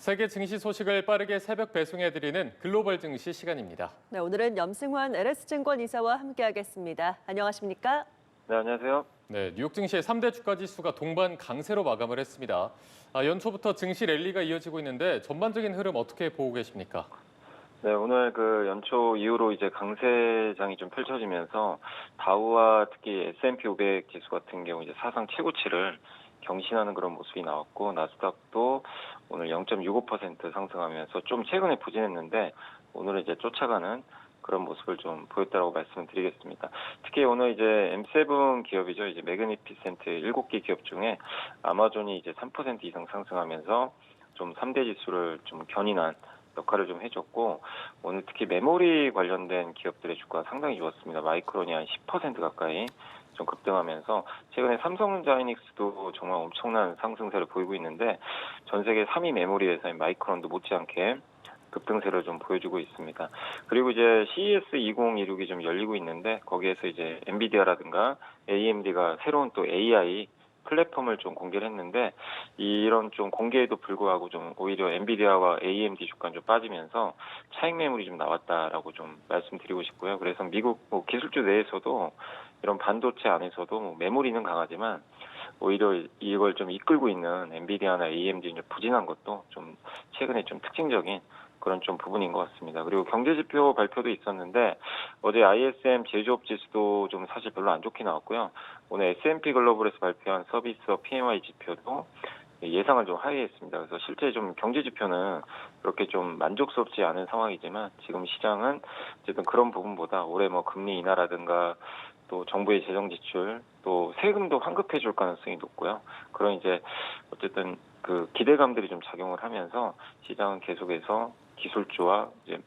세계 증시 소식을 빠르게 새벽 배송해드리는 글로벌 증시 시간입니다. 네, 오늘은 염승환 LS증권 이사와 함께하겠습니다. 안녕하십니까? 네, 안녕하세요. 네, 뉴욕 증시의 3대 주가 지수가 동반 강세로 마감을 했습니다. 연초부터 증시 랠리가 이어지고 있는데 전반적인 흐름 어떻게 보고 계십니까? 네, 오늘 연초 이후로 이제 강세장이 좀 펼쳐지면서 다우와 특히 S&P 500 지수 같은 경우 이제 사상 최고치를 경신하는 그런 모습이 나왔고, 나스닥도 오늘 0.65% 상승하면서 좀 최근에 부진했는데 오늘은 이제 쫓아가는 그런 모습을 좀 보였다라고 말씀을 드리겠습니다. 특히 오늘 이제 M7 기업이죠. 이제 매그니피센트 7개 기업 중에 아마존이 이제 3% 이상 상승하면서 좀 3대 지수를 좀 견인한 역할을 좀 해줬고, 오늘 특히 메모리 관련된 기업들의 주가가 상당히 좋았습니다. 마이크론이 한 10% 가까이 좀 급등하면서, 최근에 삼성전자 하이닉스도 정말 엄청난 상승세를 보이고 있는데, 전 세계 3위 메모리 회사인 마이크론도 못지않게 급등세를 좀 보여주고 있습니다. 그리고 이제 CES 2016이 좀 열리고 있는데, 거기에서 이제 엔비디아라든가 AMD가 새로운 또 AI 플랫폼을 좀 공개를 했는데, 이런 좀 공개에도 불구하고 좀 오히려 엔비디아와 AMD 주가는 좀 빠지면서 차익 매물이 좀 나왔다라고 좀 말씀드리고 싶고요. 그래서 미국 기술주 내에서도 이런 반도체 안에서도 메모리는 강하지만 오히려 이걸 좀 이끌고 있는 엔비디아나 AMD 좀 부진한 것도 좀 최근에 좀 특징적인 그런 좀 부분인 것 같습니다. 그리고 경제지표 발표도 있었는데, 어제 ISM 제조업 지수도 좀 사실 별로 안 좋게 나왔고요. 오늘 S&P 글로벌에서 발표한 서비스업 PMI 지표도 예상을 좀 하회했습니다. 그래서 실제 좀 경제지표는 그렇게 좀 만족스럽지 않은 상황이지만, 지금 시장은 어쨌든 그런 부분보다 올해 뭐 금리 인하라든가 또 정부의 재정 지출, 또 세금도 환급해 줄 가능성이 높고요. 그런 이제 어쨌든 그 기대감들이 좀 작용을 하면서 시장은 계속해서 기술주와 이제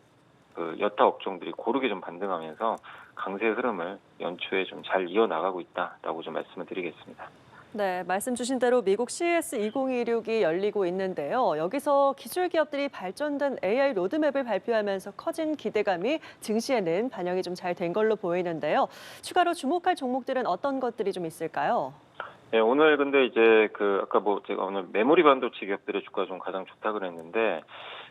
그 여타 업종들이 고르게 좀 반등하면서 강세 흐름을 연초에 좀 잘 이어나가고 있다라고 좀 말씀을 드리겠습니다. 네, 말씀 주신 대로 미국 CES 2026이 열리고 있는데요. 여기서 기술 기업들이 발전된 AI 로드맵을 발표하면서 커진 기대감이 증시에는 반영이 좀 잘 된 걸로 보이는데요. 추가로 주목할 종목들은 어떤 것들이 좀 있을까요? 네, 오늘 근데 이제 아까 제가 오늘 메모리 반도체 기업들의 주가가 좀 가장 좋다 그랬는데,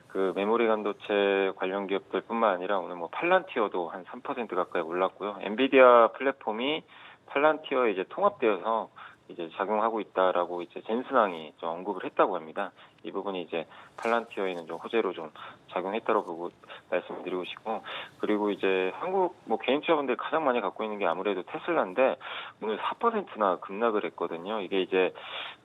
그 메모리 반도체 관련 기업들뿐만 아니라 오늘 뭐 팔란티어도 한 3% 가까이 올랐고요. 엔비디아 플랫폼이 팔란티어에 이제 통합되어서 이제 작용하고 있다라고 이제 젠슨항이 좀 언급을 했다고 합니다. 이 부분이 이제 팔란티어에는 좀 호재로 좀 작용했다고 보고 말씀드리고 싶고, 그리고 이제 한국 뭐 개인 투자분들이 가장 많이 갖고 있는 게 아무래도 테슬라인데, 오늘 4%나 급락을 했거든요. 이게 이제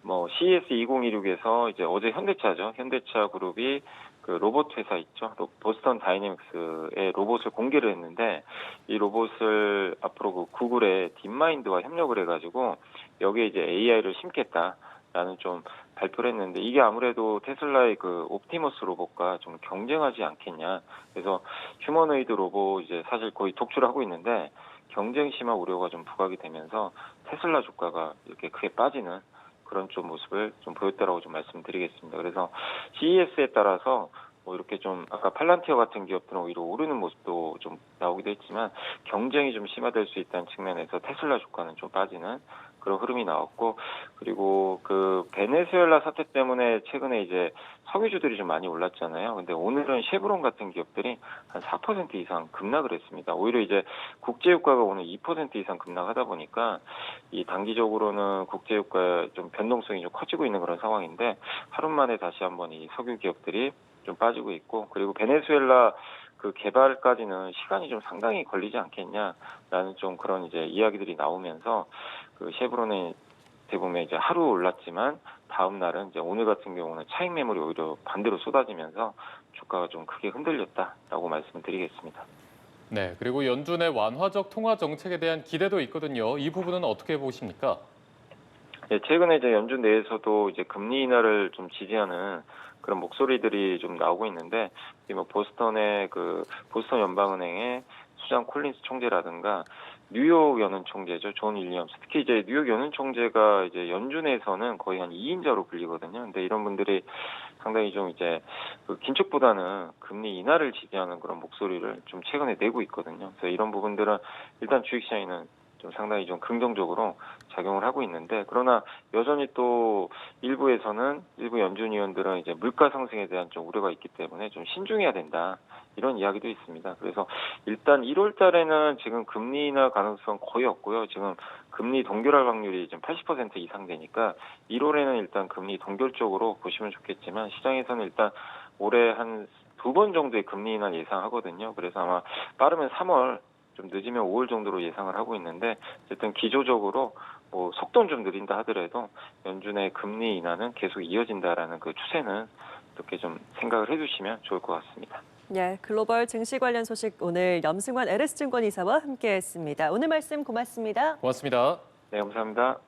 뭐 CES 2026에서 이제 어제 현대차죠. 현대차 그룹이 그 로봇 회사 있죠. 보스턴 다이내믹스의 로봇을 공개를 했는데, 이 로봇을 앞으로 그 구글의 딥마인드와 협력을 해가지고 여기에 이제 AI를 심겠다라는 좀 발표를 했는데, 이게 아무래도 테슬라의 그 옵티머스 로봇과 좀 경쟁하지 않겠냐. 그래서 휴머노이드 로봇 이제 사실 거의 독주를 하고 있는데, 경쟁 심화 우려가 좀 부각이 되면서 테슬라 주가가 이렇게 크게 빠지는 그런 좀 모습을 좀 보였다라고 좀 말씀드리겠습니다. 그래서 CES에 따라서 뭐 이렇게 좀 아까 팔란티어 같은 기업들은 오히려 오르는 모습도 좀 나오기도 했지만, 경쟁이 좀 심화될 수 있다는 측면에서 테슬라 주가는 좀 빠지는 그런 흐름이 나왔고, 그리고 그 베네수엘라 사태 때문에 최근에 이제 석유주들이 좀 많이 올랐잖아요. 근데 오늘은 쉐브론 같은 기업들이 한 4% 이상 급락을 했습니다. 오히려 이제 국제유가가 오늘 2% 이상 급락하다 보니까 이 단기적으로는 국제유가 좀 변동성이 좀 커지고 있는 그런 상황인데, 하루 만에 다시 한번 이 석유 기업들이 좀 빠지고 있고, 그리고 베네수엘라 그 개발까지는 시간이 좀 상당히 걸리지 않겠냐라는 좀 그런 이제 이야기들이 나오면서, 그 쉐브론의 대부분 이제 하루 올랐지만 다음 날은 이제 오늘 같은 경우는 차익 매물이 오히려 반대로 쏟아지면서 주가가 좀 크게 흔들렸다라고 말씀을 드리겠습니다. 네, 그리고 연준의 완화적 통화 정책에 대한 기대도 있거든요. 이 부분은 어떻게 보십니까? 예, 최근에 이제 연준 내에서도 이제 금리 인하를 좀 지지하는 그런 목소리들이 좀 나오고 있는데, 뭐 보스턴 연방은행의 수잔 콜린스 총재라든가 뉴욕 연은 총재죠, 존 윌리엄스. 특히 이제 뉴욕 연은 총재가 이제 연준에서는 거의 한 2인자로 불리거든요. 근데 이런 분들이 상당히 좀 이제 그 긴축보다는 금리 인하를 지지하는 그런 목소리를 좀 최근에 내고 있거든요. 그래서 이런 부분들은 일단 주식시장에는 좀 상당히 좀 긍정적으로 작용을 하고 있는데, 그러나 여전히 또 일부 연준 위원들은 이제 물가 상승에 대한 좀 우려가 있기 때문에 좀 신중해야 된다, 이런 이야기도 있습니다. 그래서 일단 1월 달에는 지금 금리 인하 가능성 거의 없고요. 지금 금리 동결할 확률이 좀 80% 이상 되니까 1월에는 일단 금리 동결 쪽으로 보시면 좋겠지만, 시장에서는 일단 올해 한 2번 정도의 금리 인하 예상하거든요. 그래서 아마 빠르면 3월, 좀 늦으면 5월 정도로 예상을 하고 있는데, 어쨌든 기조적으로 뭐 속도는 좀 느린다 하더라도 연준의 금리 인하는 계속 이어진다라는 그 추세는 이렇게 좀 생각을 해주시면 좋을 것 같습니다. 네, 글로벌 증시 관련 소식 오늘 염승환 LS증권 이사와 함께했습니다. 오늘 말씀 고맙습니다. 고맙습니다. 네, 감사합니다.